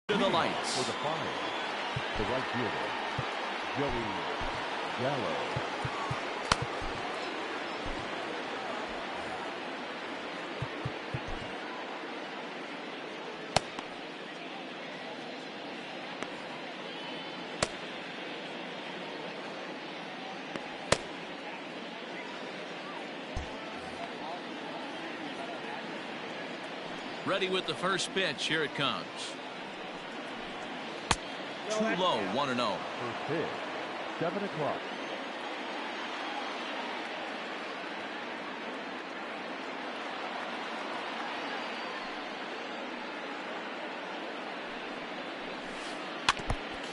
To the lights. For the Fire, the right fielder, Joey Gallo. Ready with the first pitch. Here it comes. Too low, 1-0. First pitch, 7 o'clock.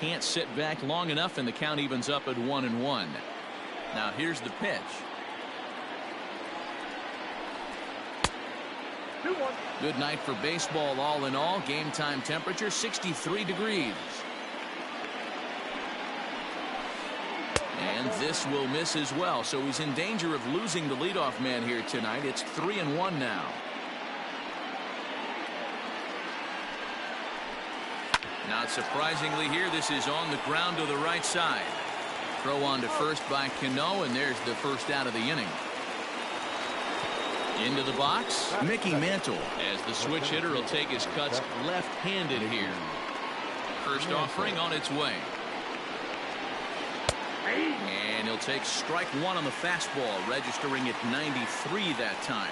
Can't sit back long enough, and the count evens up at 1-1. Now here's the pitch. 2-1. Good night for baseball all in all. Game time temperature 63 degrees. And this will miss as well, so he's in danger of losing the leadoff man here tonight. It's 3-1 now. Not surprisingly here, this is on the ground to the right side. Throw on to first by Cano, and there's the first out of the inning. Into the box, Mickey Mantle, as the switch hitter will take his cuts left-handed here. First offering on its way. And he'll take strike one on the fastball, registering at 93 that time.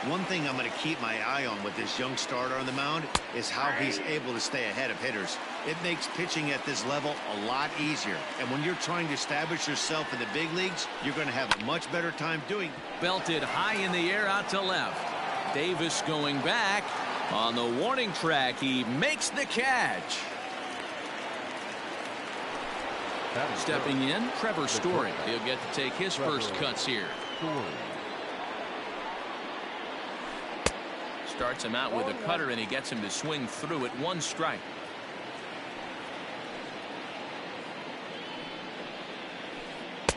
One thing I'm going to keep my eye on with this young starter on the mound is how he's able to stay ahead of hitters. It makes pitching at this level a lot easier. And when you're trying to establish yourself in the big leagues, you're going to have a much better time doing it. Belted high in the air out to left. Davis going back. On the warning track, he makes the catch. Stepping in, Trevor Story. He'll get to take his first cuts here. Starts him out with a cutter, and he gets him to swing through at 1 strike.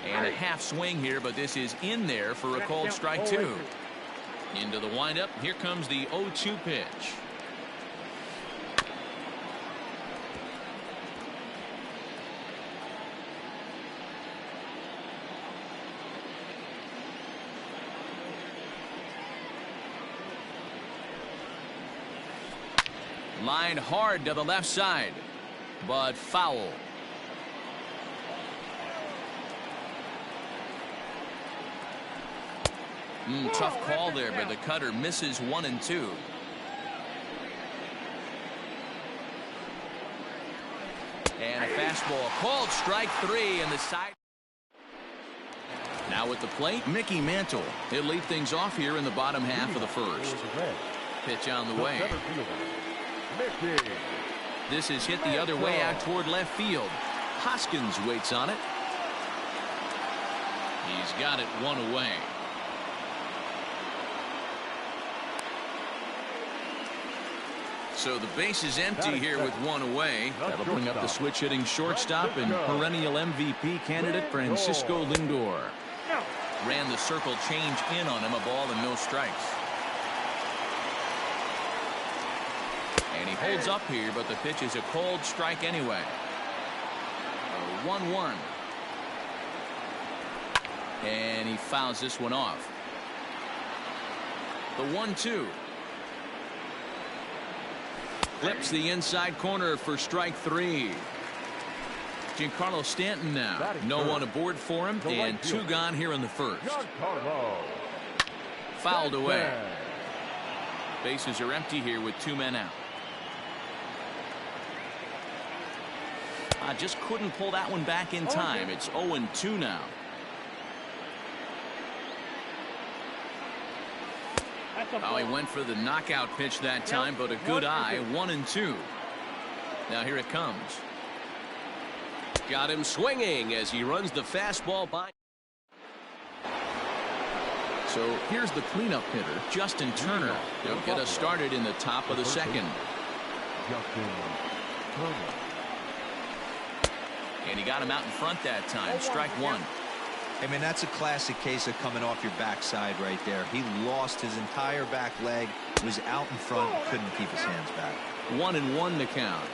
And a half swing here, but this is in there for a called strike 2. Into the windup. Here comes the 0-2 pitch. Line hard to the left side, but foul. Tough call there, but the cutter misses 1 and 2. And a fastball called strike 3 in the side. Now at the plate, Mickey Mantle. He'll lead things off here in the bottom half of the first. Pitch on the way. This is hit the other way out toward left field. Hoskins waits on it. He's got it 1 away. So the base is empty here with 1 away. That'll bring up the switch hitting shortstop and perennial MVP candidate Francisco Lindor. Ran the circle change in on him, a ball and no strikes. And he holds up here, but the pitch is a cold strike anyway. 1-1. And he fouls this one off. The 1-2. Flips the inside corner for strike 3. Giancarlo Stanton now. No one aboard for him, and 2 gone here in the first. Fouled away. Bases are empty here with 2 men out. I just couldn't pull that one back in time. It's 0-2 now. Oh, he went for the knockout pitch that time, but a good eye. 1-2. Now here it comes. Got him swinging as he runs the fastball by. So here's the cleanup hitter, Justin Turner. He'll get us started in the top of the second. And he got him out in front that time. Strike 1. Hey, man, that's a classic case of coming off your backside right there. He lost his entire back leg, was out in front, couldn't keep his hands back. 1-1 the count.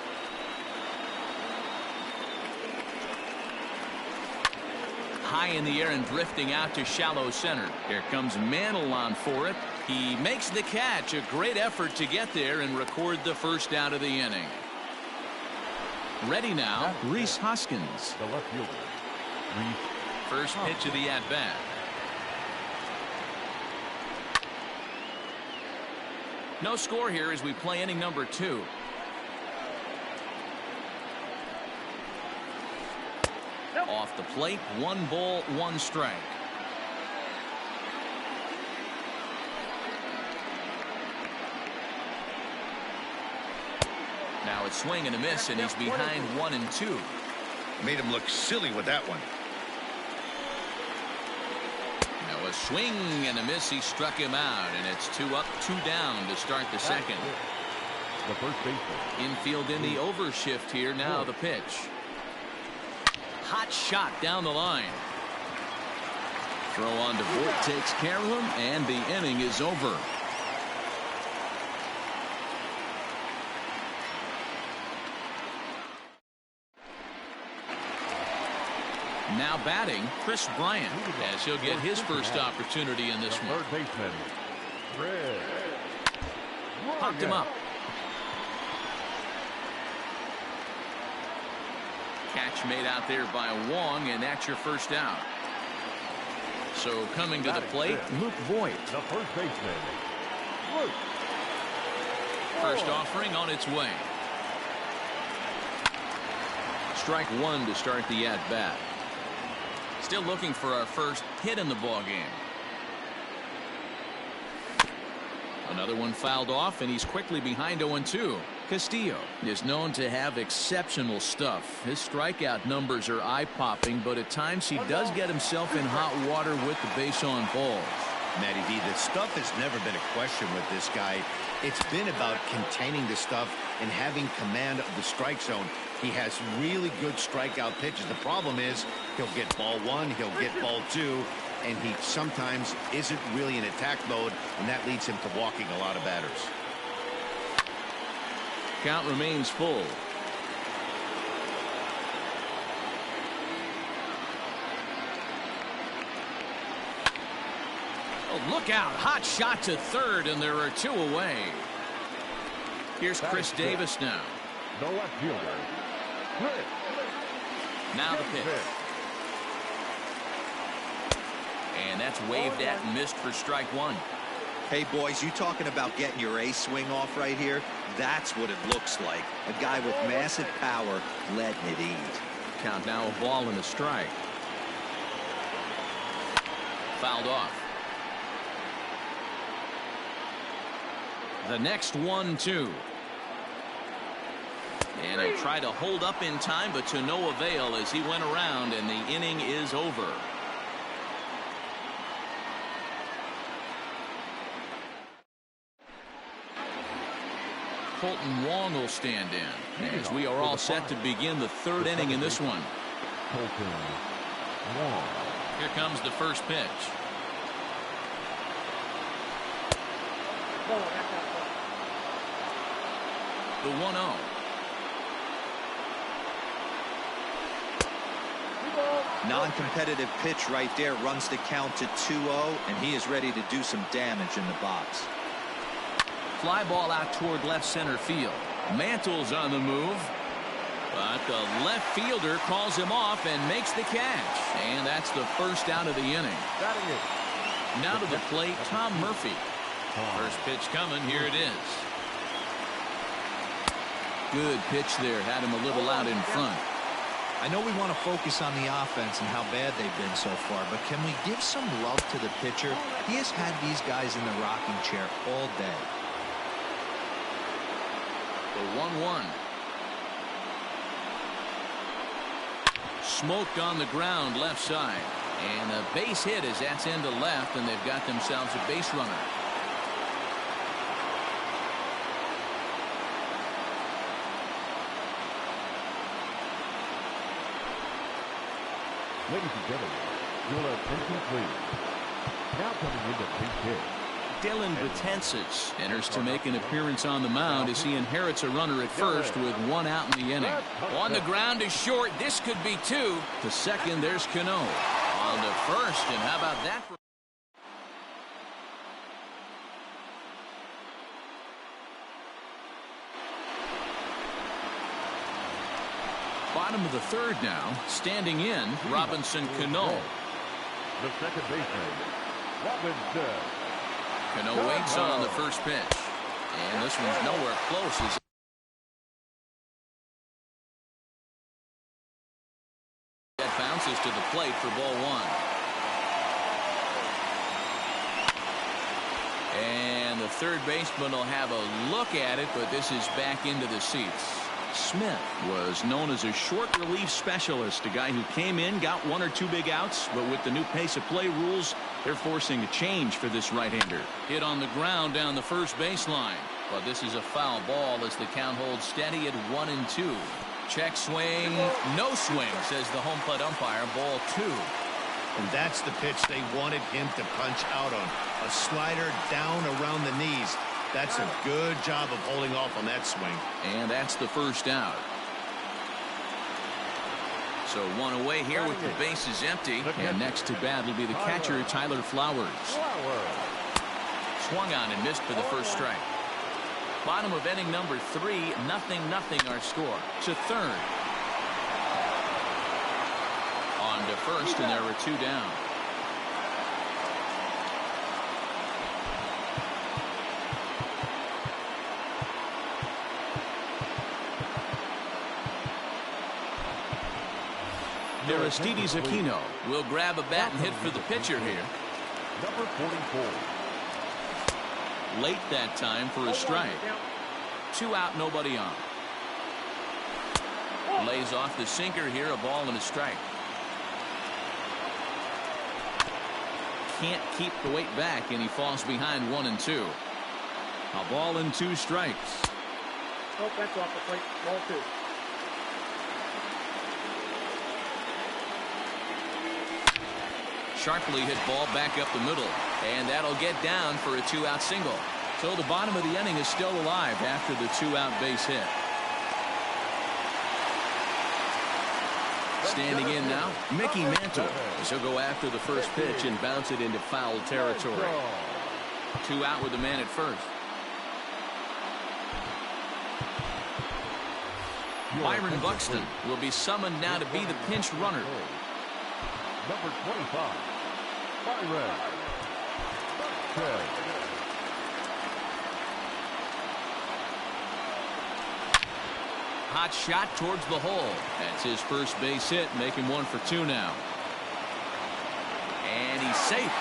High in the air and drifting out to shallow center. Here comes Mantle on for it. He makes the catch. A great effort to get there and record the first out of the inning. Ready now, Rhys Hoskins. The left fielder. First pitch of the at-bat. No score here as we play inning number 2. Off the plate, 1 ball, 1 strike. Now it's swing and a miss, and he's behind 1-2. Made him look silly with that one. Now a swing and a miss. He struck him out, and it's 2 up, 2 down to start the second. The first baseman. Infield in the overshift here. Now the pitch. Hot shot down the line. Throw on to Voit takes care of him, and the inning is over. Now batting, Chris Bryant, as he'll get his first opportunity in this one. Third baseman. Red. Popped him up. Catch made out there by Wong, and that's your first out. So coming to the plate, Luke Voit. The first baseman. Luke. First offering on its way. Strike 1 to start the at-bat. Still looking for our first hit in the ballgame. Another one fouled off, and he's quickly behind 0-2. Castillo is known to have exceptional stuff. His strikeout numbers are eye-popping, but at times he does get himself in hot water with the base on balls. Matty V, the stuff has never been a question with this guy. It's been about containing the stuff and having command of the strike zone. He has really good strikeout pitches. The problem is he'll get ball 1, he'll get ball 2, and he sometimes isn't really in attack mode, and that leads him to walking a lot of batters. Count remains full. Oh, look out. Hot shot to third, and there are 2 away. Here's Chris Davis now. The left fielder. Chris. Now the pitch. And that's waved at and missed for strike 1. Hey, boys, you talking about getting your ace swing off right here? That's what it looks like. A guy with massive power letting it eat. Count now, a ball and a strike. Fouled off. The next 1-2. And he'll try to hold up in time, but to no avail as he went around, and the inning is over. Colton Wong will stand in as we are all set to begin the 3rd inning in this one. Colton Wong. Here comes the first pitch. The 1-0. Non-competitive pitch right there, runs the count to 2-0, and he is ready to do some damage in the box. Fly ball out toward left center field. Mantle's on the move, but the left fielder calls him off and makes the catch, and that's the first out of the inning. Now to the plate, Tom Murphy. First pitch coming. Here it is. Good pitch there. Had him a little out in front. I know we want to focus on the offense and how bad they've been so far, but can we give some love to the pitcher? He has had these guys in the rocking chair all day. The 1-1. Smoked on the ground left side. And a base hit as that's into left, and they've got themselves a base runner. Ladies and gentlemen, your attention please. Now coming in the big hit. Dylan Betances enters to make an appearance on the mound as he inherits a runner at first with 1 out in the inning. On the ground is short. This could be 2. To second, there's Cano. On to first, and how about that? Bottom of the 3rd now. Standing in, Robinson Cano. The second baseman, Robinson. Cano waits on the first pitch. And this one's nowhere close. As that bounces to the plate for ball 1. And the third baseman will have a look at it, but this is back into the seats. Smith was known as a short relief specialist, a guy who came in, got 1 or 2 big outs, but with the new pace of play rules, they're forcing a change for this right-hander. Hit on the ground down the first baseline, but this is a foul ball as the count holds steady at 1-2. Check swing, no swing, says the home plate umpire. Ball 2. And that's the pitch they wanted him to punch out on. A slider down around the knees. That's a good job of holding off on that swing. And that's the first out. So 1 away here with the bases empty. And next to bat will be the catcher, Tyler Flowers. Swung on and missed for the first strike. Bottom of inning number 3, 0-0 our score. To third. On to first, and there were 2 down. Aristides Aquino will grab a bat and hit for the pitcher here. Number 44. Late that time for a strike. 2 out, nobody on. Lays off the sinker here, a ball and a strike. Can't keep the weight back, and he falls behind 1-2. A ball and 2 strikes. Oh, that's off the plate. Ball 2. Sharply hit ball back up the middle, and that'll get down for a 2-out single. So the bottom of the inning is still alive after the 2-out base hit. Standing in now, Mickey Mantle, as he'll go after the first pitch and bounce it into foul territory. 2 out with the man at first. Byron Buxton will be summoned now to be the pinch runner. Number 25, Byron Buxton. Hot shot towards the hole. That's his first base hit, making 1 for 2 now. And he's safe.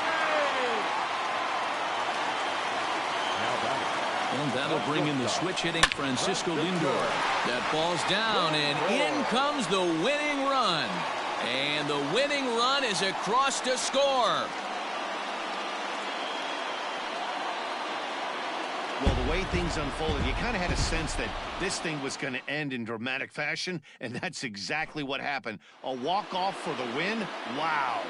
And that'll bring in the switch hitting Francisco Lindor. That ball's down, and in comes the winning run. And the winning run is across to score. Well, the way things unfolded, you kind of had a sense that this thing was going to end in dramatic fashion, and that's exactly what happened. A walk-off for the win? Wow.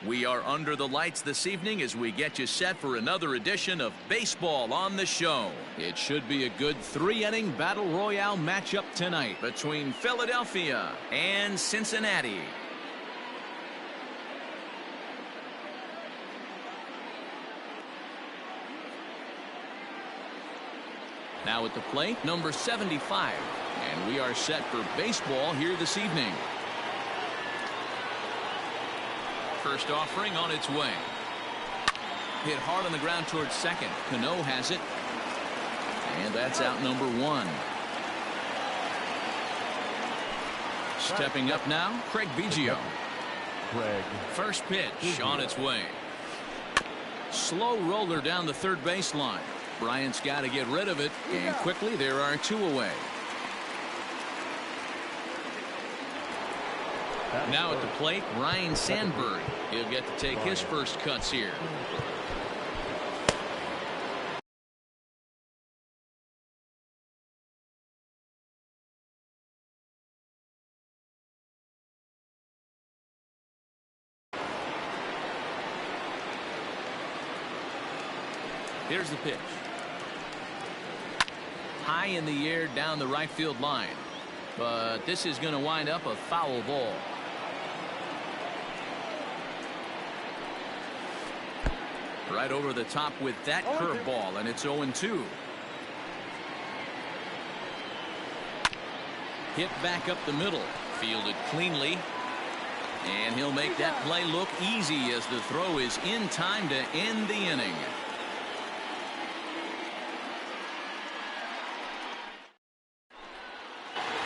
We are under the lights this evening as we get you set for another edition of Baseball on the Show. It should be a good 3-inning battle royale matchup tonight between Philadelphia and Cincinnati. Now at the plate, number 75. And we are set for baseball here this evening. First offering on its way. Hit hard on the ground towards second. Cano has it. And that's out number 1. Stepping up now, Craig Biggio. First pitch on its way. Slow roller down the third baseline. Bryant's got to get rid of it, and quickly there are 2 away. Now at the plate, Ryan Sandberg. He'll get to take his first cuts here. Here's the pitch. High in the air down the right field line. But this is going to wind up a foul ball. Right over the top with that curveball, and it's 0-2. Hit back up the middle. Fielded cleanly. And he'll make that play look easy as the throw is in time to end the inning.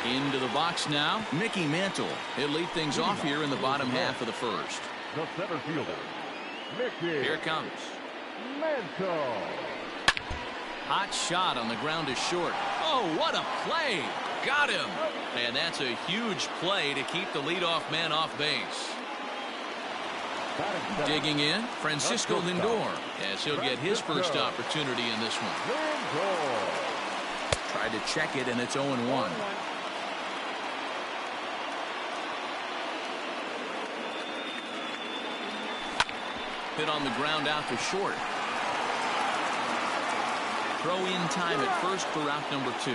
Into the box now, Mickey Mantle. He'll lead things off here in the bottom half of the first. The center fielder, Mickey. Here comes Mantle. Hot shot on the ground is short. Oh, what a play. Got him. And that's a huge play to keep the leadoff man off base. Digging in, Francisco Lindor, as he'll get his first opportunity in this one. Tried to check it, and it's 0-1. Hit on the ground out to short. Throw in time at first for out number 2.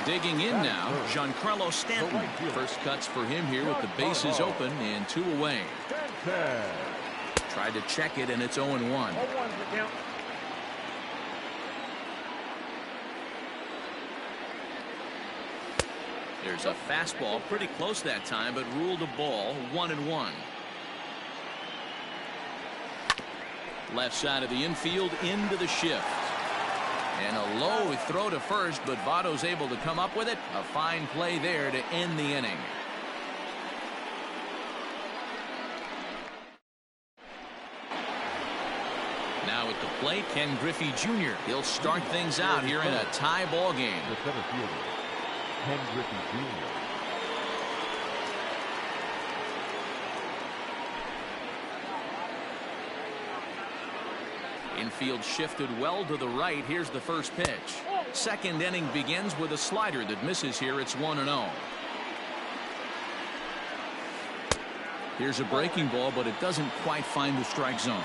Digging in now, Giancarlo Stanton. First cuts for him here with the bases open and 2 away. Tried to check it, and it's 0-1. There's a fastball pretty close that time, but ruled a ball, 1-1. Left side of the infield into the shift. And a low throw to first, but Votto's able to come up with it. A fine play there to end the inning. Now at the plate, Ken Griffey Jr. He'll start things out here in a tie ball game. The center fielder, Ken Griffey Jr. Infield shifted well to the right. Here's the first pitch. Second inning begins with a slider that misses here. It's 1-0. Here's a breaking ball, but it doesn't quite find the strike zone.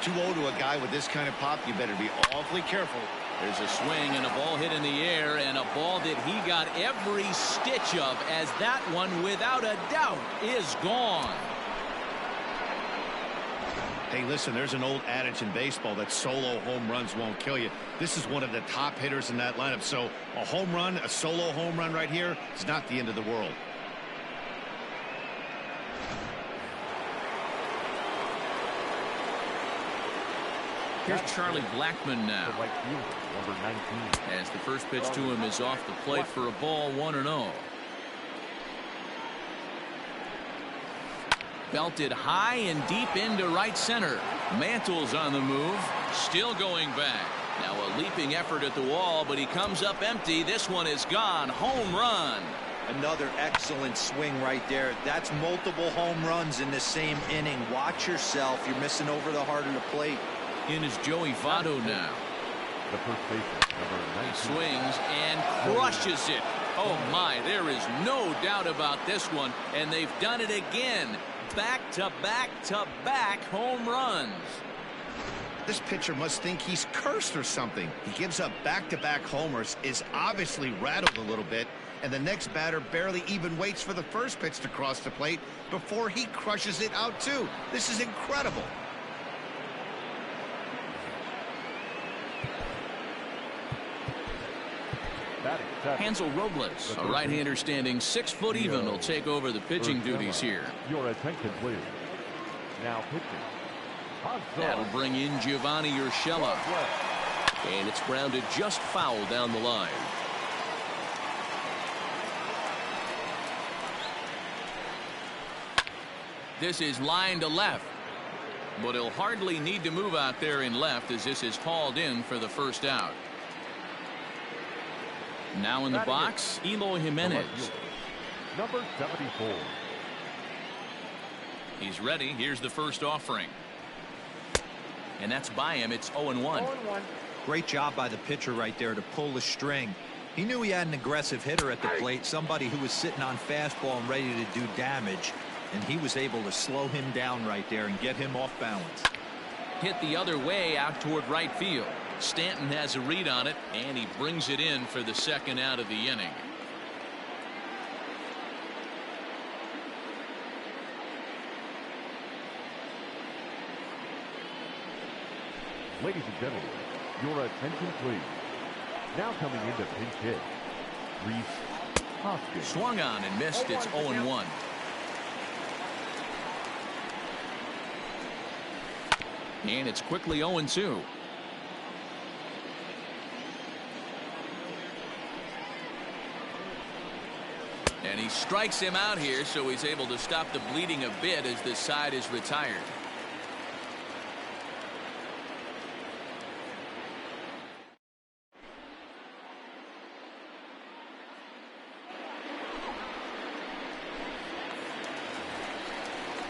2-0 to a guy with this kind of pop. You better be awfully careful. There's a swing and a ball hit in the air, and a ball that he got every stitch of, as that one, without a doubt, is gone. Hey, listen, there's an old adage in baseball that solo home runs won't kill you. This is one of the top hitters in that lineup. So a home run, a solo home run right here is not the end of the world. Here's Charlie Blackmon now. The right fielder, number 19. As the first pitch to him is off the plate for a ball, 1-0. Belted high and deep into right center. Mantle's on the move. Still going back. Now a leaping effort at the wall, but he comes up empty. This one is gone. Home run. Another excellent swing right there. That's multiple home runs in the same inning. Watch yourself. You're missing over the heart of the plate. In is Joey Votto now. The first baseman, number 19. Swings and crushes it. Oh, my, there is no doubt about this one, and they've done it again. Back-to-back-to-back home runs. This pitcher must think he's cursed or something. He gives up back-to-back homers, is obviously rattled a little bit, and the next batter barely even waits for the first pitch to cross the plate before he crushes it out too. This is incredible. Hansel Robles, a right-hander standing 6 foot even, will take over the pitching duties here. Your attention, please. Now pitching. That'll bring in Giovanni Urshela. And it's grounded just foul down the line. This is line to left. But he'll hardly need to move out there in left as this is hauled in for the first out. Now in the box, Eloy Jimenez. Number 74. He's ready. Here's the first offering. And that's by him. It's 0-1. Great job by the pitcher right there to pull the string. He knew he had an aggressive hitter at the plate, somebody who was sitting on fastball and ready to do damage, and he was able to slow him down right there and get him off balance. Hit the other way out toward right field. Stanton has a read on it, and he brings it in for the second out of the inning. Ladies and gentlemen, your attention, please. Now coming into pinch hit, Reese Hoskins. Swung on and missed. It's 0-1. And it's quickly 0-2. And he strikes him out here, so he's able to stop the bleeding a bit as this side is retired.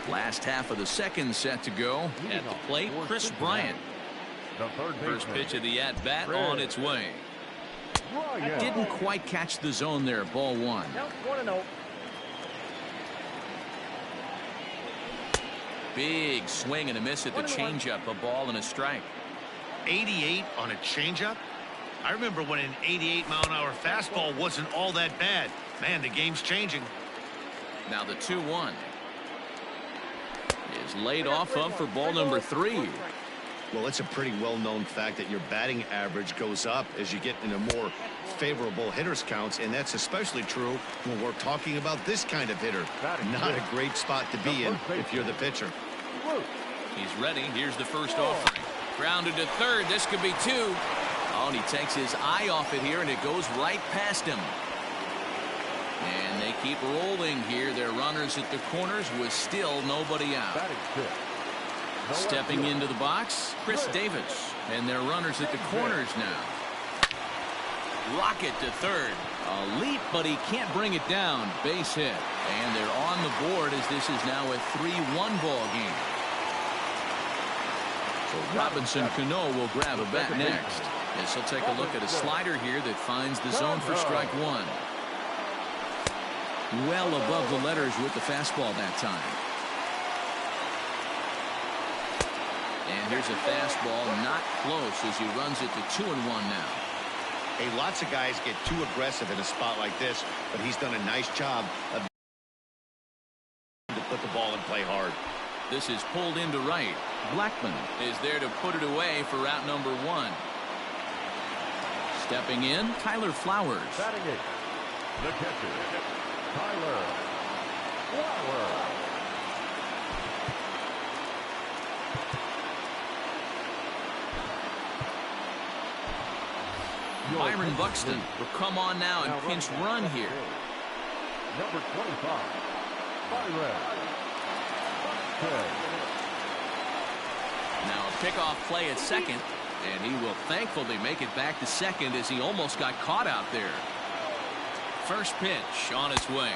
Last half of the second set to go. At the plate, Chris Bryant. First pitch of the at-bat on its way. Didn't quite catch the zone there. Ball one. Big swing and a miss at the changeup. A ball and a strike. 88 on a changeup? I remember when an 88-mile-an-hour fastball wasn't all that bad. Man, the game's changing. Now the 2-1 is laid off of for ball number 3. Well, it's a pretty well-known fact that your batting average goes up as you get into more favorable hitters counts, and that's especially true when we're talking about this kind of hitter. Not a great spot to be in if you're the pitcher. He's ready. Here's the first offering. Grounded to third. This could be 2. Oh, and he takes his eye off it here, and it goes right past him. And they keep rolling here. Their runners at the corners with still nobody out. Stepping into the box, Chris Davis. And their runners at the corners now. Rocket to third. A leap, but he can't bring it down. Base hit. And they're on the board as this is now a 3-1 ball game. So Robinson Cano will grab a bat next. As he'll take a look at a slider here that finds the zone for strike 1. Well above the letters with the fastball that time. And here's a fastball not close as he runs it to 2-1 now. Hey, lots of guys get too aggressive in a spot like this, but he's done a nice job of to put the ball and play hard. This is pulled into right. Blackman is there to put it away for out number 1. Stepping in, Tyler Flowers. Batting it, the catcher, Tyler Flowers. Byron Buxton will come on now and pinch run here. Number 25, Byron Buxton. Now a pickoff play at second, and he will thankfully make it back to second as he almost got caught out there. First pitch on its way.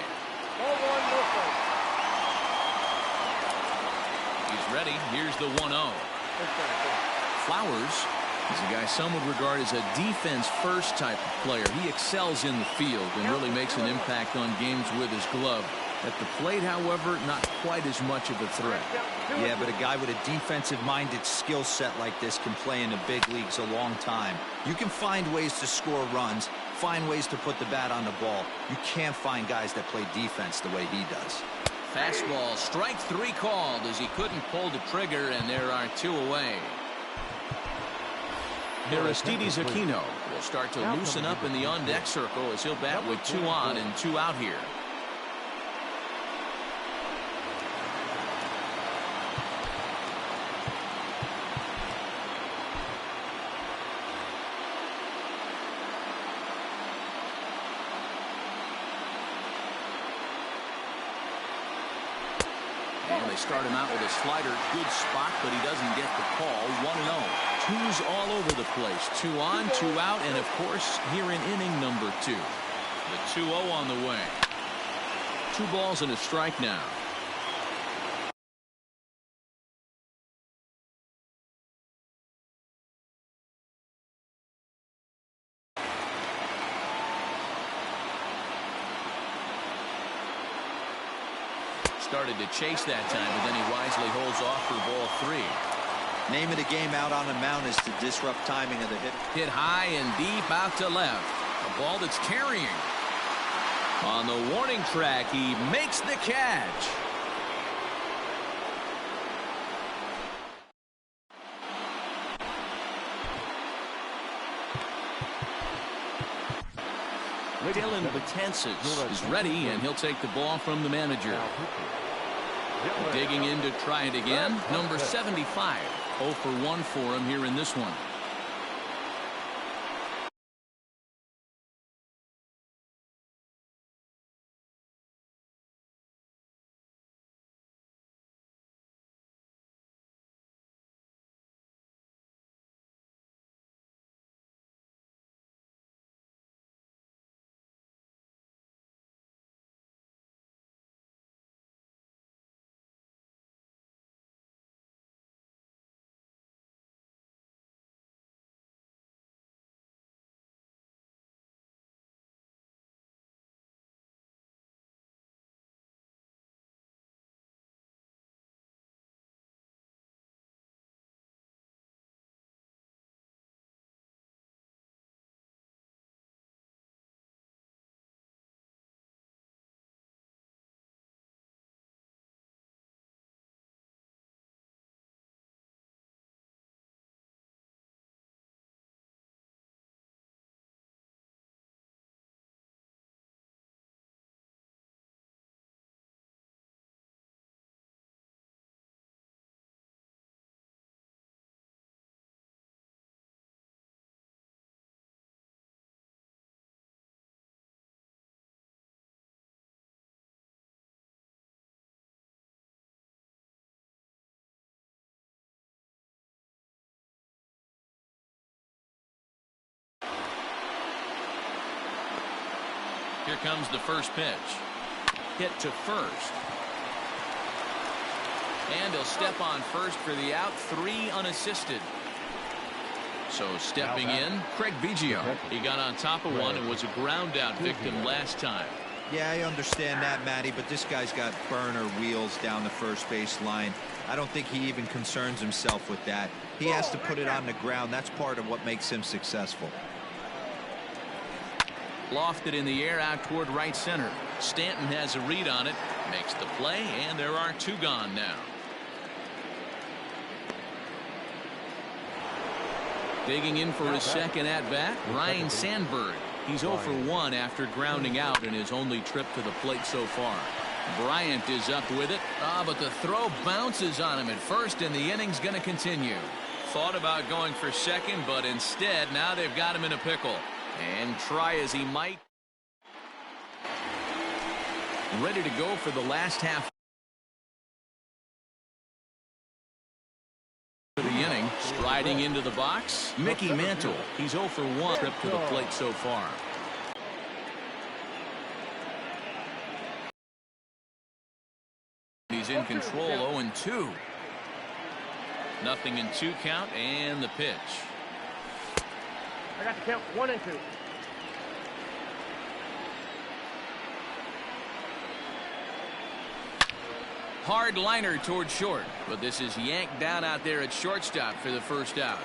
He's ready. Here's the 1-0. Flowers He's a guy some would regard as a defense-first type of player. He excels in the field and really makes an impact on games with his glove. At the plate, however, not quite as much of a threat. Yeah, but a guy with a defensive-minded skill set like this can play in the big leagues a long time. You can find ways to score runs, find ways to put the bat on the ball. You can't find guys that play defense the way he does. Fastball, strike 3 called as he couldn't pull the trigger, and there are 2 away. Aristides Aquino will start to loosen up in the on-deck circle as he'll bat with 2 on and 2 out here. They start him out with a slider. Good spot, but he doesn't get the call. 1-0. 2's all over the place. 2 on, 2 out, and of course, here in inning number 2. The 2-0 on the way. 2 balls and a strike now. Started to chase that time, but then he wisely holds off for ball 3. Name of the game out on the mound is to disrupt timing of the hit. Hit high and deep out to left. A ball that's carrying. On the warning track, he makes the catch. Dylan Betances is ready, and he'll take the ball from the manager. Digging in to try it again. Number 75. 0 for 1 for him here in this one. Here comes the first pitch. Hit to first. And he'll step on first for the out. 3 unassisted. So stepping in, Craig Biggio. He got on top of one and was a ground out victim last time. Yeah, I understand that, Matty, but this guy's got burner wheels down the first base line. I don't think he even concerns himself with that. He has to put it on the ground. That's part of what makes him successful. Lofted in the air out toward right center. Stanton has a read on it, makes the play, and there are 2 gone now. Digging in for his second at-bat, Ryan Sandberg. He's 0 for 1 after grounding out in his only trip to the plate so far. Bryant is up with it. But the throw bounces on him at first, and the inning's going to continue. Thought about going for second, but instead, now they've got him in a pickle. And try as he might. Ready to go for the last half of the inning. Striding into the box, Mickey Mantle. He's 0 for 1 trip to the plate so far. He's in control. 0-2. Nothing in 2 count, and the pitch. I got to count 1 and 2. Hard liner toward short, but this is yanked down out there at shortstop for the first out.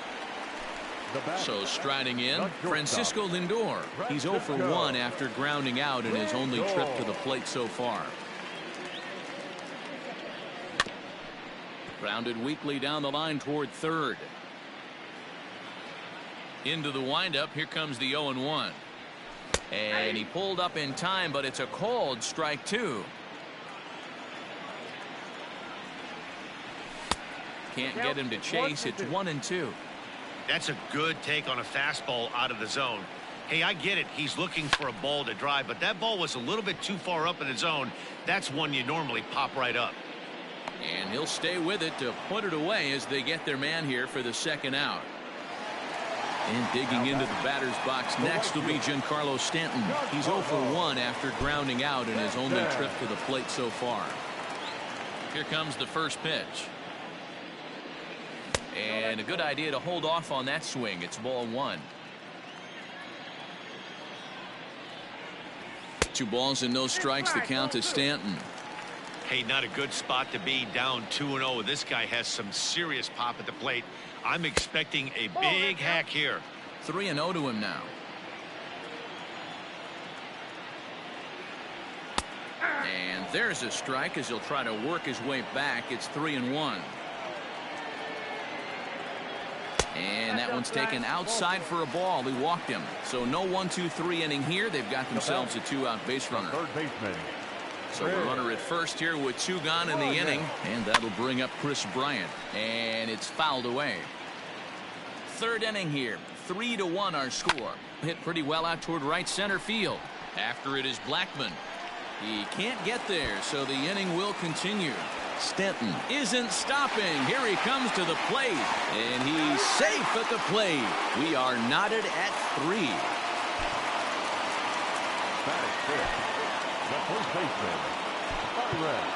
So striding in, Francisco Lindor. He's 0 for 1 after grounding out in his only trip to the plate so far. Grounded weakly down the line toward third. Into the windup. Here comes the 0-1. And he pulled up in time, but it's a called strike 2. Can't get him to chase. It's 1-2. That's a good take on a fastball out of the zone. Hey, I get it. He's looking for a ball to drive, but that ball was a little bit too far up in the zone. That's one you normally pop right up. And he'll stay with it to put it away as they get their man here for the second out. And digging into the batter's box next will be Giancarlo Stanton. He's 0 for 1 after grounding out in his only trip to the plate so far. Here comes the first pitch. And a good idea to hold off on that swing. It's ball 1. 2 balls and no strikes. The count to Stanton. Hey, not a good spot to be, down 2-0. This guy has some serious pop at the plate. I'm expecting a big hack here. 3-0 to him now. And there's a strike as he'll try to work his way back. It's 3-1. And that one's taken outside for a ball. He walked him. So no 1-2-3 inning here. They've got themselves a 2-out base runner. Third baseman. So a runner at first here with 2 gone in the inning. And that'll bring up Chris Bryant. And it's fouled away. Third inning here. 3-1 our score. Hit pretty well out toward right center field. After it is Blackman. He can't get there, so the inning will continue. Stanton isn't stopping. Here he comes to the plate, and he's safe at the plate. We are knotted at 3. Batting fifth, the first baseman, Byron.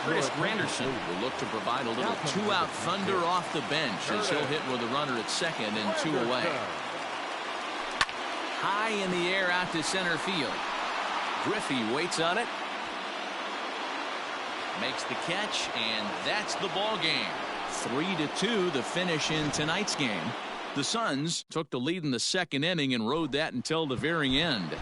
Chris Granderson will look to provide a little 2-out thunder off the bench as he'll hit with a runner at second and 2 away. High in the air out to center field. Griffey waits on it. Makes the catch, and that's the ball game. 3-2 the finish in tonight's game. The Suns took the lead in the second inning and rode that until the very end.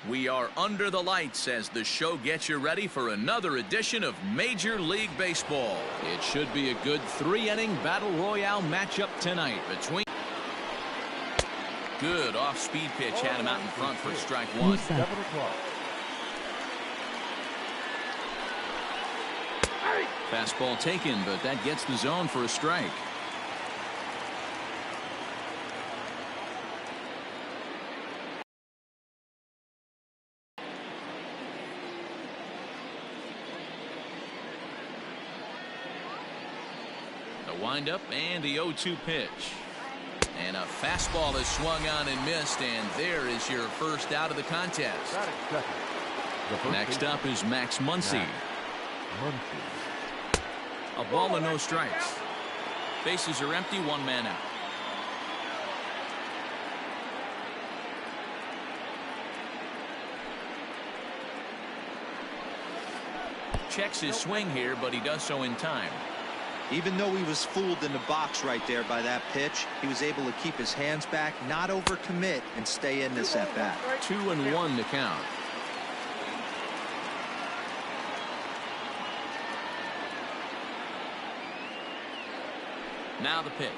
We are under the lights as the show gets you ready for another edition of Major League Baseball. It should be a good 3-inning battle royale matchup tonight between. Good off-speed pitch had him out in front for strike one. Fastball taken, but that gets the zone for a strike. The windup and the 0-2 pitch. And a fastball is swung on and missed, and there is your first out of the contest. Next up is Max Muncy. A ball and no strikes. Bases are empty, one man out. Checks his swing here, but he does so in time. Even though he was fooled in the box right there by that pitch, he was able to keep his hands back, not overcommit, and stay in this at bat. 2-1 to count. Now the pitch.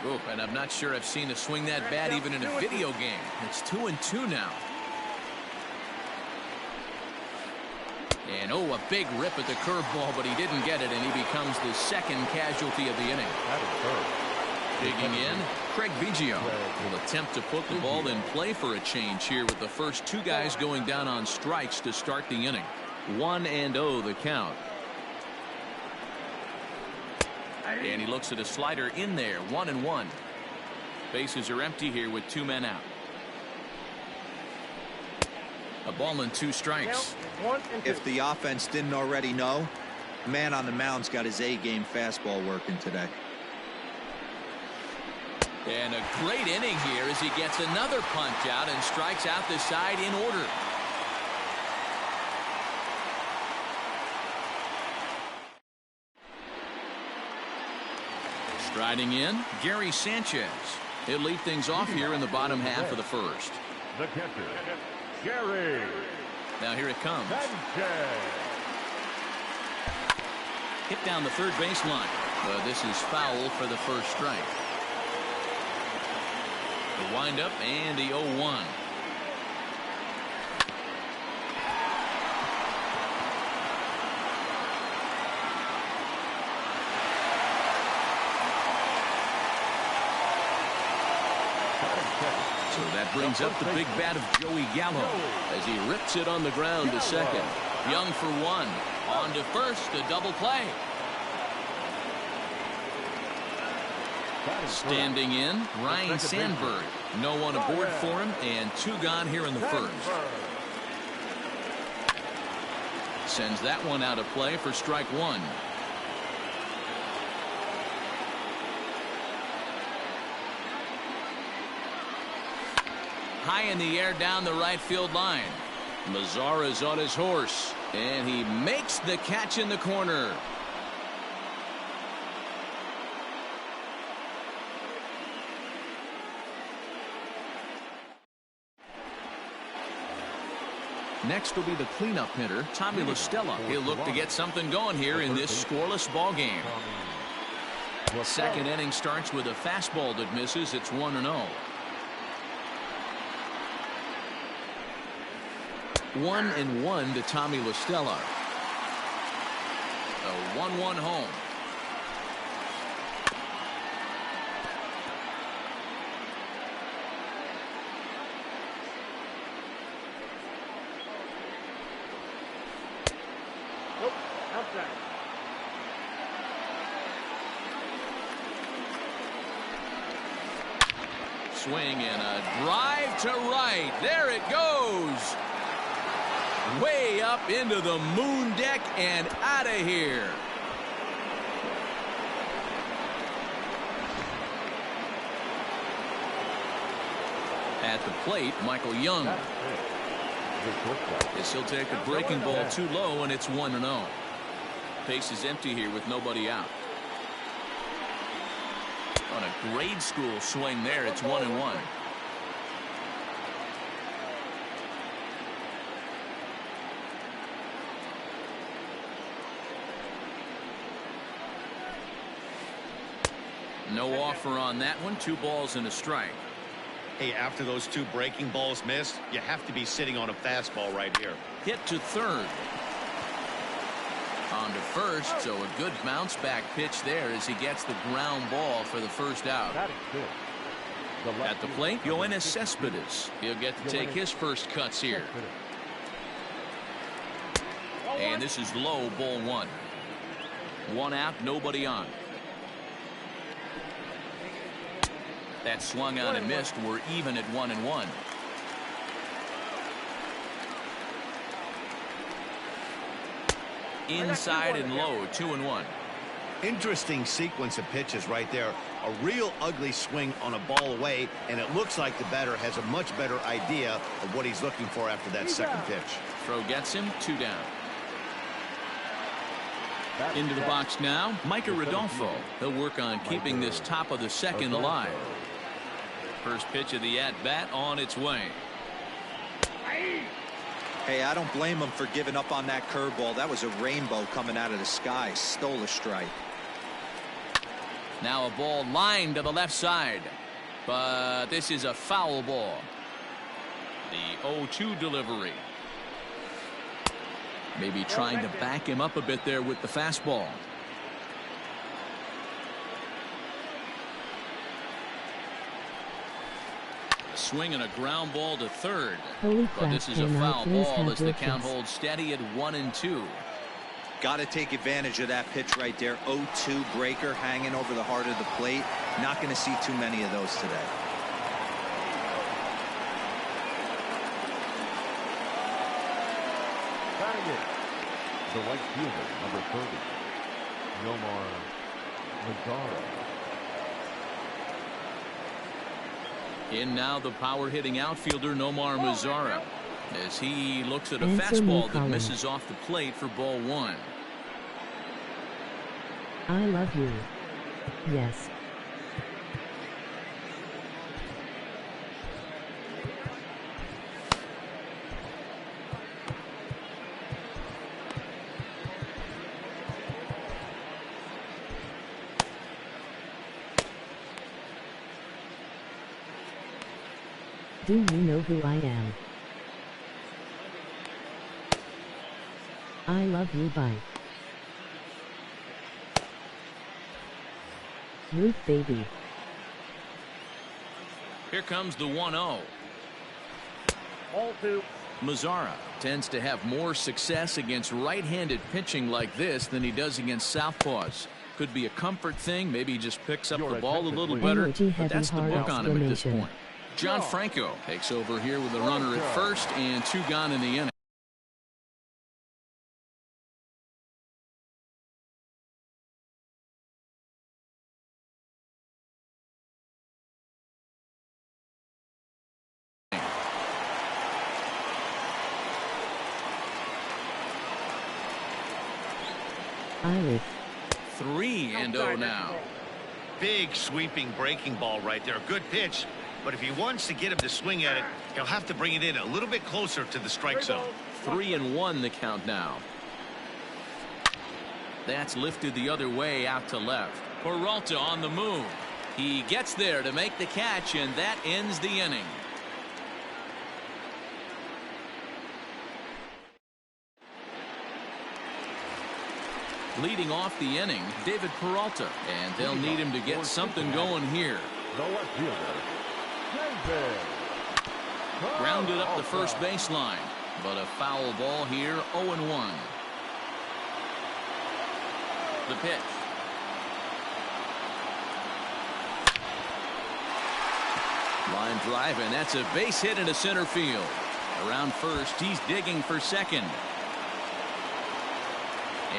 Oh, and I'm not sure I've seen a swing that bad even in a video game. It's 2-2 now. And oh, a big rip at the curveball, but he didn't get it, and he becomes the second casualty of the inning. Digging in, Craig Biggio will attempt to put the ball in play for a change here with the first two guys going down on strikes to start the inning. 1-0 the count. And he looks at a slider in there, 1-1. Bases are empty here with two men out. A ball and two strikes. If the offense didn't already know, the man on the mound's got his A-game fastball working today. And a great inning here as he gets another punch out and strikes out the side in order. Striding in, Gary Sanchez. He'll lead things off here in the bottom half of the first. The catcher, Gary. Now here it comes. Sanchez. Hit down the third baseline. This is foul for the first strike. The windup and the 0-1. So that brings up the big bat of Joey Gallo as he rips it on the ground to second. Young for one. On to first, a double play. Standing in, Ryan Sandberg. No one aboard for him, and two gone here in the first. Sends that one out of play for strike one. High in the air down the right field line. Mazzara's on his horse, and he makes the catch in the corner. Next will be the cleanup hitter, Tommy La Stella. He'll look to get something going here in this scoreless ball game. Second inning starts with a fastball that misses. It's 1-0. 1-1 to Tommy La Stella. A 1-1 home. Nope, outside. Swing and a drive to right. There it goes. Way up into the moon deck and out of here. At the plate, Michael Young. As he'll take a breaking ball too low, and it's 1-0. Base is empty here with nobody out. On a grade school swing there, it's 1-1. No offer on that one. 2 balls and a strike. Hey, after those 2 breaking balls missed, you have to be sitting on a fastball right here. Hit to third. On to first, so a good bounce back pitch there as he gets the ground ball for the first out. At the plate, Yoenis Cespedes. He'll get to take his first cuts here. And this is low, ball 1. 1 out, nobody on. That swung on and missed. We're even at 1-1. Inside and low, 2-1. Interesting sequence of pitches right there. A real ugly swing on a ball away, and it looks like the batter has a much better idea of what he's looking for after that second pitch. Throw gets him, 2 down. Into the box now, Micah Rodolfo. He'll work on keeping this top of the second alive. First pitch of the at-bat on its way. Hey, I don't blame him for giving up on that curveball. That was a rainbow coming out of the sky. Stole a strike. Now a ball lined to the left side. But this is a foul ball. The 0-2 delivery. Maybe trying to back him up a bit there with the fastball. Swing and a ground ball to third. But this is a foul ball as the count holds steady at 1-2. Got to take advantage of that pitch right there. 0-2 breaker hanging over the heart of the plate. Not going to see too many of those today. Batting it, the right fielder, number 30, Nomar Mazara. In now the power hitting outfielder Nomar Mazara as he looks at a fastball that misses off the plate for ball 1. I love you. Yes. Do you know who I am? I love you, bye. Ruth baby. Here comes the 1-0. Ball 2. Mazara tends to have more success against right-handed pitching like this than he does against southpaws. Could be a comfort thing. Maybe he just picks up the ball a little better. But that's the book on him at this point. John Franco takes over here with a runner at first and 2 gone in the inning. Irish. 3-0 now. Big sweeping breaking ball right there. Good pitch. But if he wants to get him to swing at it, he'll have to bring it in a little bit closer to the strike zone. 3-1 the count now. That's lifted the other way out to left. Peralta on the move. He gets there to make the catch, and that ends the inning. Leading off the inning, David Peralta, and they'll need him to get something going here. Grounded up the first baseline, but a foul ball here, 0-1. The pitch. Line drive, and that's a base hit into center field. Around first, he's digging for second.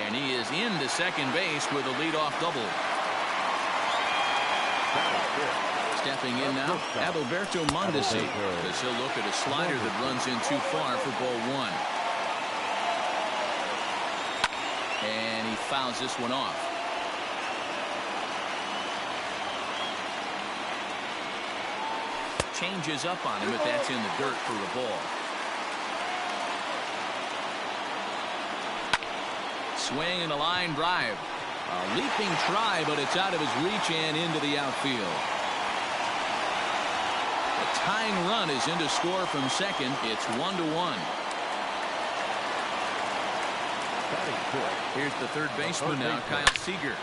And he is into second base with a leadoff double. Stepping in now, Adalberto Mondesi, as he'll look at a slider that runs in too far for ball 1. And he fouls this one off. Changes up on him, but that's in the dirt for a ball. Swing and a line drive. A leaping try, but it's out of his reach and into the outfield. The tying run is in to score from second. It's 1-1. Here's the third baseman now, Kyle Seager.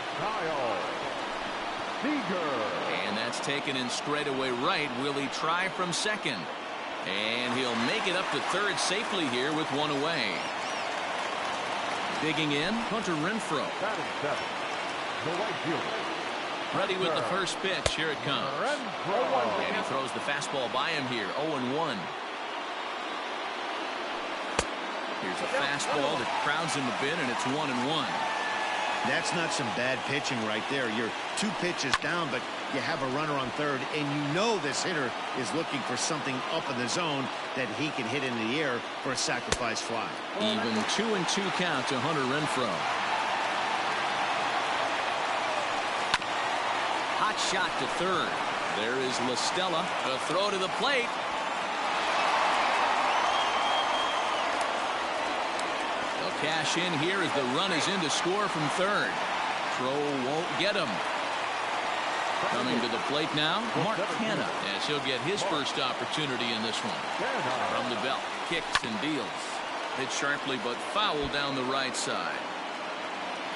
And that's taken in straightaway right. Will he try from second? And he'll make it up to third safely here with one away. Digging in, Hunter Renfroe. Ready with the first pitch. Here it comes. And he throws the fastball by him here. 0-1. Here's a fastball that crowds him a bit, and it's 1-1. That's not some bad pitching right there. You're 2 pitches down, but you have a runner on third, and you know this hitter is looking for something up in the zone that he can hit into the air for a sacrifice fly. Even 2-2 count to Hunter Renfroe. Hot shot to third. There is La Stella. A throw to the plate. They'll cash in here as the run is in to score from third. Throw won't get him. Coming to the plate now, Mark Canha, as he'll get his first opportunity in this one. From the belt, kicks and deals. Hit sharply but foul down the right side.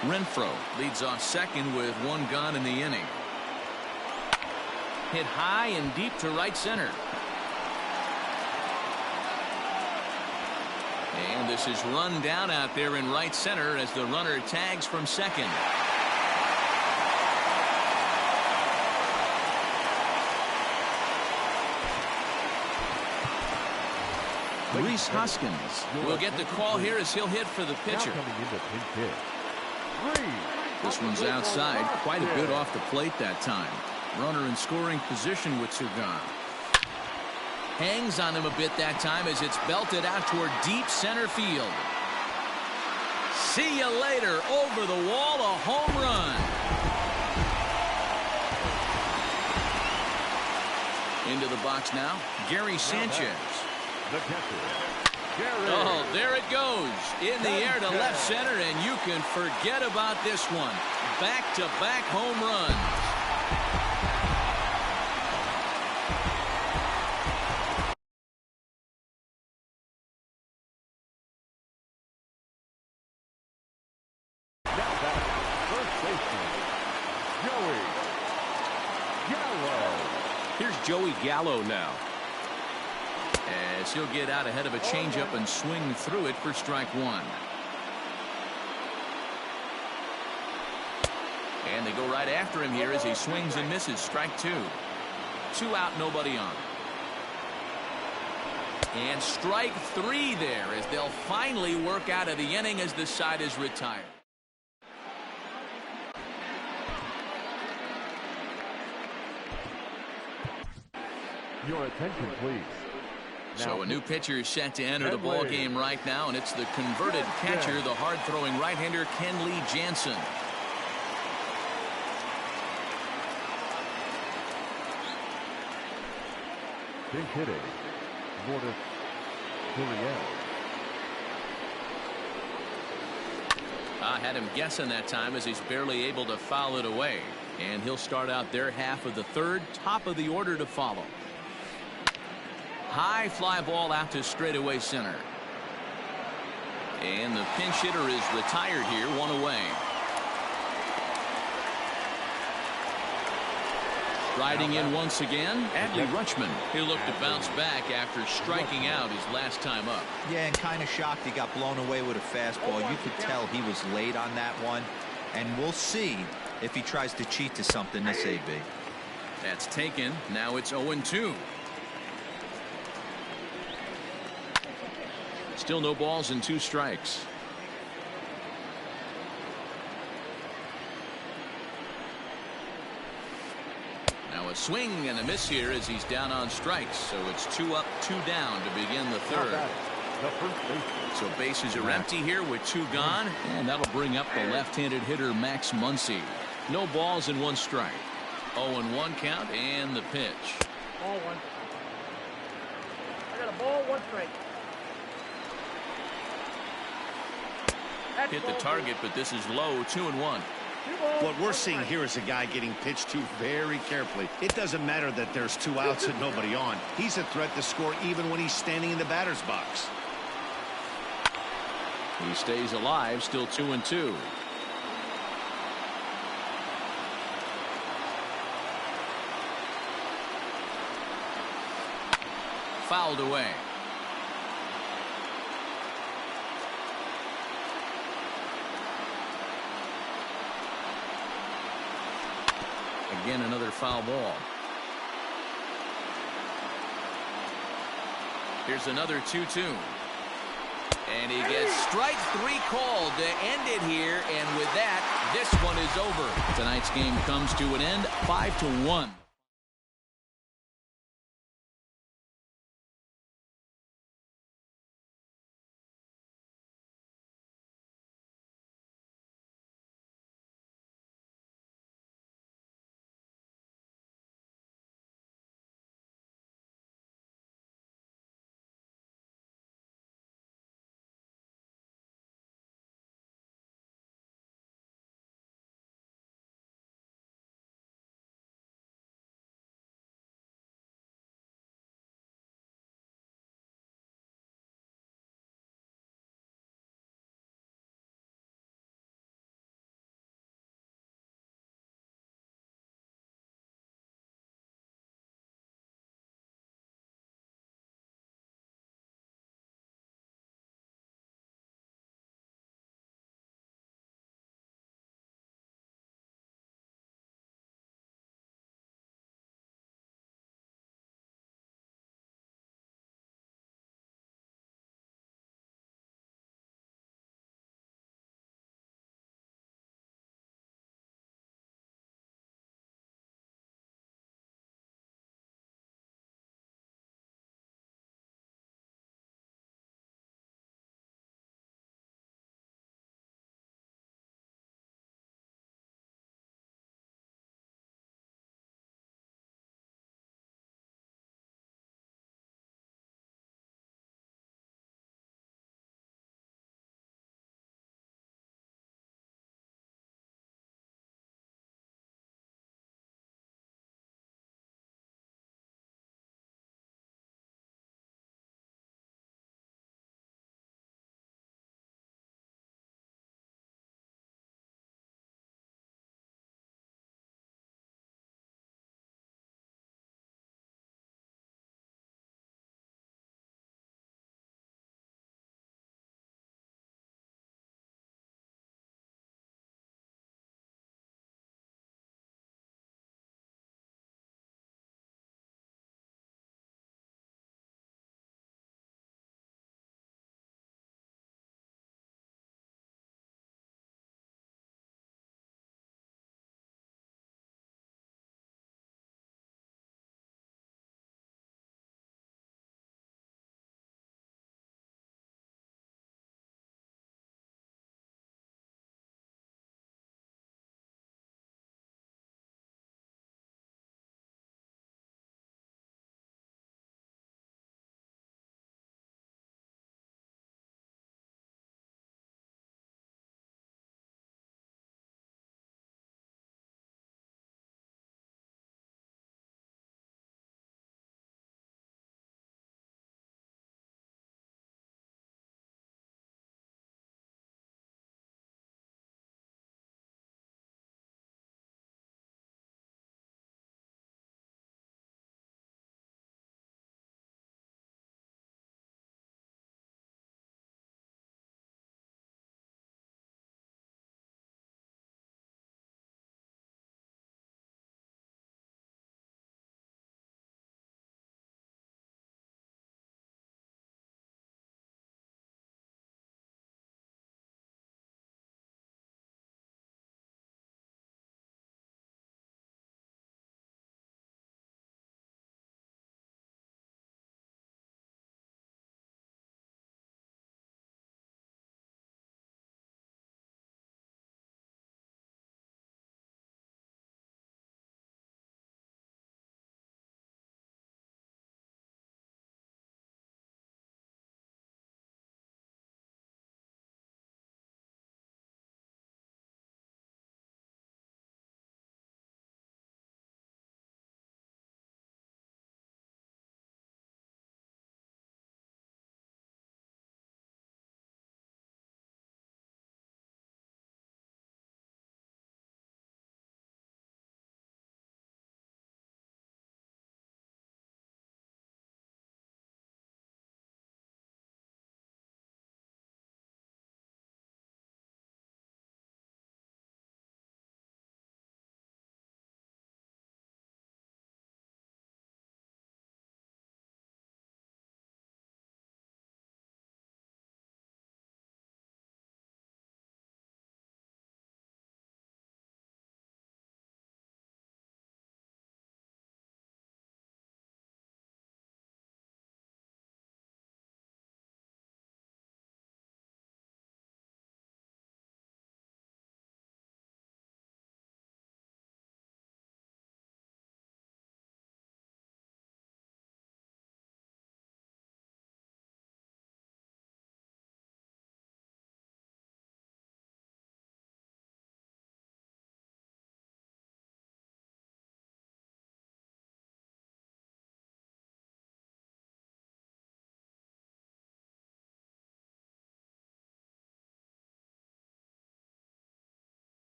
Renfroe leads off second with 1 gone in the inning. Hit high and deep to right center. And this is run down out there in right center as the runner tags from second. Rhys Hoskins will get the call here as he'll hit for the pitcher. This one's outside, quite a bit off the plate that time. Runner in scoring position with 2 gone. Hangs on him a bit that time as it's belted out toward deep center field. See you later. Over the wall, a home run. Into the box now, Gary Sanchez. Oh, there it goes. In the air to left center, and you can forget about this one. Back-to-back home runs. Here's Joey Gallo now, as he'll get out ahead of a changeup and swing through it for strike 1. And they go right after him here as he swings and misses. Strike 2. 2 out, nobody on. And strike 3 there as they'll finally work out of the inning as the side is retired. Your attention, please. So a new pitcher is set to enter the ball game right now, and it's the converted catcher, the hard-throwing right-hander Kenley Jansen. Pinch hitting, Lourdes Gurriel. I had him guessing that time as he's barely able to foul it away. And he'll start out their half of the third, top of the order to follow. High fly ball out to straightaway center. And the pinch hitter is retired here, 1 away. Riding in once again, Adley Rutschman. He'll look to bounce back after striking out his last time up. Yeah, and kind of shocked he got blown away with a fastball. You could tell he was late on that one. And we'll see if he tries to cheat to something this AB. That's taken. Now it's 0-2. Still no balls and 2 strikes. Now a swing and a miss here as he's down on strikes. So it's 2 up, 2 down to begin the third. So bases are empty here with 2 gone, and that'll bring up the left-handed hitter Max Muncy. No balls and 1 strike. 0-1 count and the pitch. Ball 1. I got a ball, 1 strike. Hit the target, but this is low. 2-1. What we're seeing here is a guy getting pitched to very carefully. It doesn't matter that there's 2 outs and nobody on. He's a threat to score even when he's standing in the batter's box. He stays alive, still 2-2. Fouled away. Again, another foul ball. Here's another 2-2. And he gets strike 3 called to end it here. And with that, this one is over. Tonight's game comes to an end, 5-1.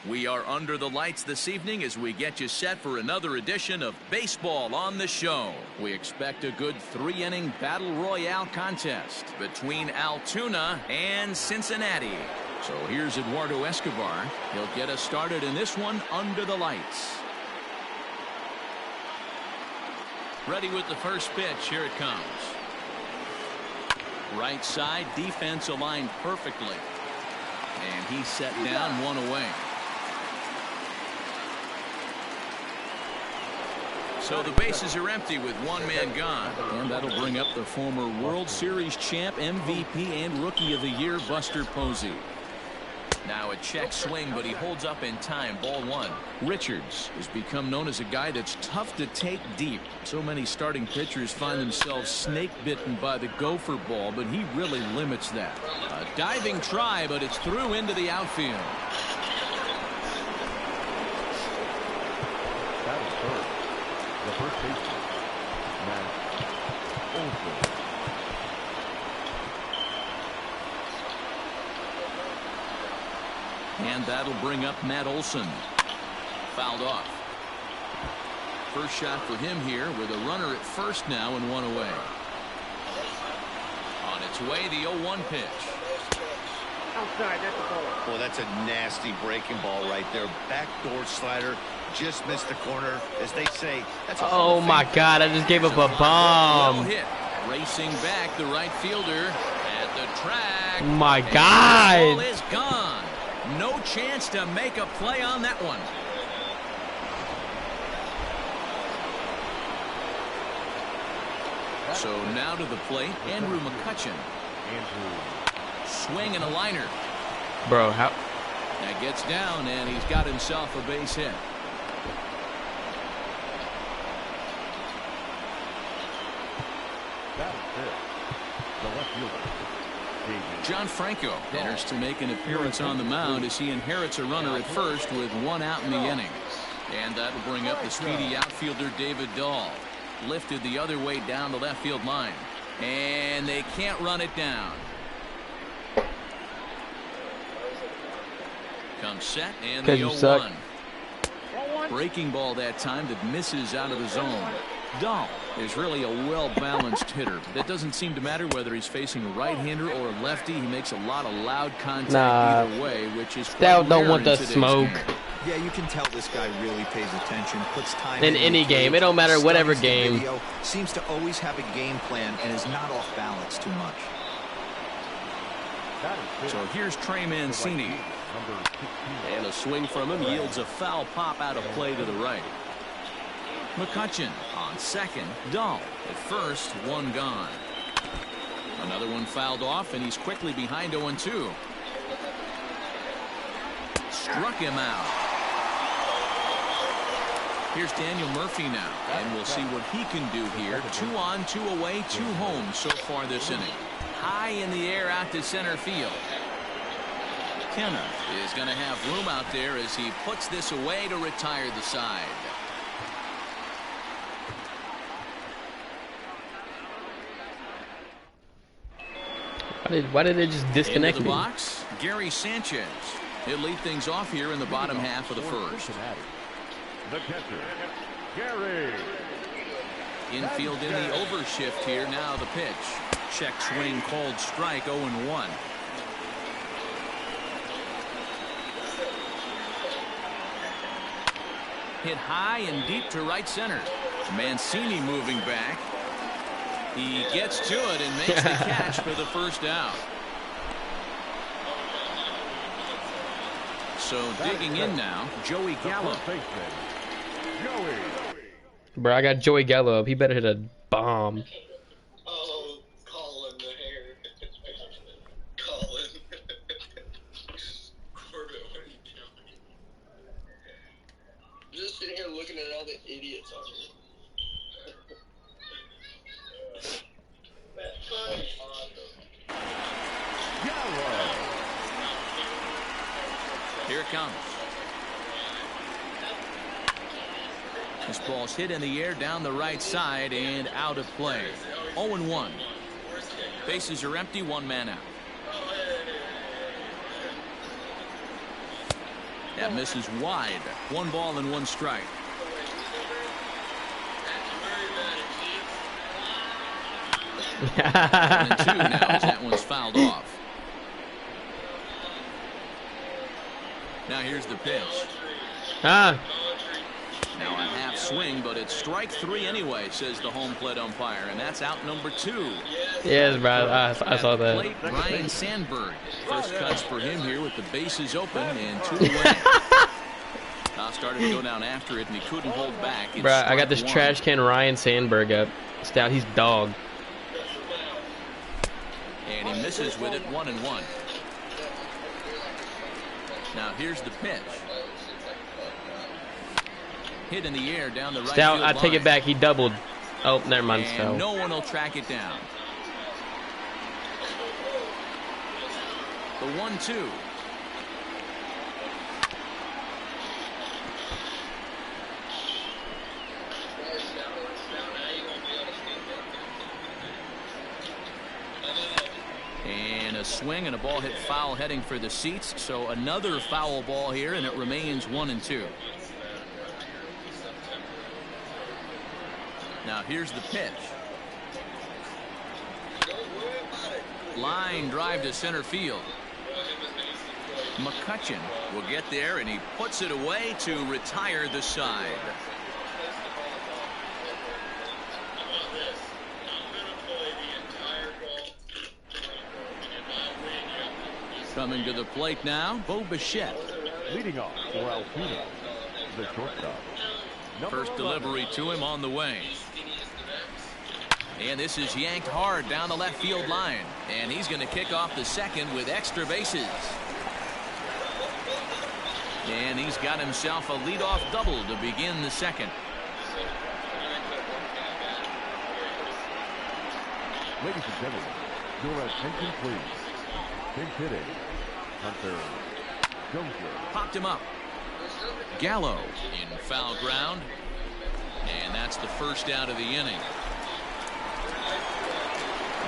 We are under the lights this evening as we get you set for another edition of Baseball on the Show. We expect a good 3-inning battle royale contest between Altoona and Cincinnati. So here's Eduardo Escobar. He'll get us started in this one under the lights. Ready with the first pitch. Here it comes. Right side, defense aligned perfectly. And he's set down, one away. So the bases are empty with one man gone. And that'll bring up the former World Series champ, MVP, and Rookie of the Year, Buster Posey. Now a check swing, but he holds up in time. Ball one. Richards has become known as a guy that's tough to take deep. So many starting pitchers find themselves snake bitten by the gopher ball, but he really limits that. A diving try, but it's through into the outfield. That is third. The first baseman, Matt Olson. And that'll bring up Matt Olson. Fouled off. First shot for him here with a runner at first now and one away. On its way, the 0-1 pitch. Outside, that's a ball. Well, that's a nasty breaking ball right there. Backdoor slider. Just missed the corner. As they say, that's a Oh my God, I just gave up a bomb. Hit. Racing back, the right fielder at the track. My And God. the ball is gone. No chance to make a play on that one. So now to the plate, Andrew McCutcheon. Swing and a liner. Bro, how? That gets down, and he's got himself a base hit. That is it. The left fielder, David. John Franco enters to make an appearance on the mound as he inherits a runner at first with one out in the inning. And that'll bring up the speedy outfielder David Dahl. Lifted the other way down the left field line. And they can't run it down. Comes set and the 0-1. Breaking ball that time that misses out of the zone. Dahl is really a well-balanced hitter. That doesn't seem to matter whether he's facing a right-hander or a lefty. He makes a lot of loud contact either way, which is Stout don't want the smoke. Yeah, you can tell this guy really pays attention, puts time In any game, it don't matter whatever game. Video, seems to always have a game plan and is not off balance too much. So here's Trey Mancini. And a swing from him yields a foul pop out of play to the right. McCutcheon on second. Dahl at first, one gone. Another one fouled off, and he's quickly behind 0-2. Struck him out. Here's Daniel Murphy now, and we'll see what he can do here. 2 on, 2 away, 2 home so far this inning. High in the air out to center field. Kenna is going to have room out there as he puts this away to retire the side. Why did they just disconnect Into the me? box, Gary Sanchez. He'll lead things off here in the bottom half of the first. The catcher, Gary. Infield in the overshift here. Now the pitch. Check swing called strike. 0-1. Hit high and deep to right center. Mancini moving back. He gets to it and makes the catch for the first out. So digging in now, Joey Gallo. Bro, I got Joey Gallo up. He better hit a bomb. Oh, Colin the hair. Colin. Corbin, what are you doing? I'm just sitting here looking at all the idiots on here. Here it comes. This ball's hit in the air down the right side and out of play. 0-1. Bases are empty, one man out. That misses wide. 1 ball and 1 strike. 1-2 now as that one's fouled off. Now here's the pitch. Ah. Now a half swing, but it's strike 3 anyway, says the home plate umpire, and that's out number 2. Yes, bro. I saw that. Plate, Ryan Sandberg. First cuts for him here with the bases open and 2 away. Now started to go down after it, and he couldn't hold back. It's Bro, I got this strike 1. trash can Ryan Sandberg up. Stout, he's dog. And he misses with it. 1-1. Now here's the pitch. Hit in the air down the right Stout, field I take line. it back. He doubled. Oh, never mind. And Stout. no one will track it down. The 1-2. And a swing and a ball hit foul heading for the seats. So another foul ball here, and it remains 1-2. Now here's the pitch. Line drive to center field. McCutcheon will get there, and he puts it away to retire the side. Coming to the plate now, Bo Bichette. Leading off for Alpino, the shortstop. First delivery to him on the way. And this is yanked hard down the left field line. And he's going to kick off the second with extra bases. And he's got himself a leadoff double to begin the second. Ladies and gentlemen, your attention please. Pinch hitting. Hunter Jonesler. Popped him up. Gallo in foul ground. And that's the first out of the inning.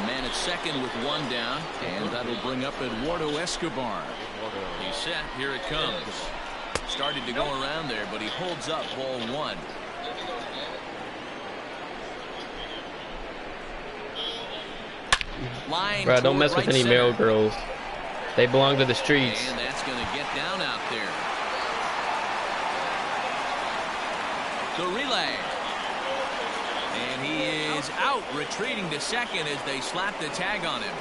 Man at second with 1 down, and that'll bring up Eduardo Escobar. He's set. Here it comes. Started to go around there, but he holds up ball 1. Line. Bro, don't mess with any male girls. They belong to the streets. And that's going to get down out there. The relay. And he is out, retreating to second as they slap the tag on him.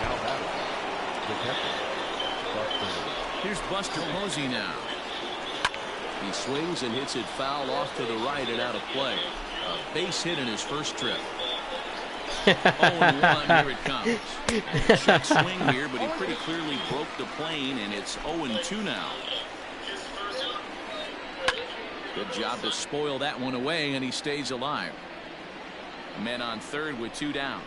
Now batting, the catcher, Buster. Here's Buster Posey now. He swings and hits it foul off to the right and out of play. A base hit in his first trip. 0-1, here it comes. Short swing here, but he pretty clearly broke the plane, and it's 0-2 now. Good job to spoil that one away, and he stays alive. Men on third with 2 down.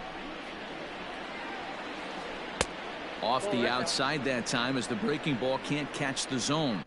Off the outside that time as the breaking ball can't catch the zone.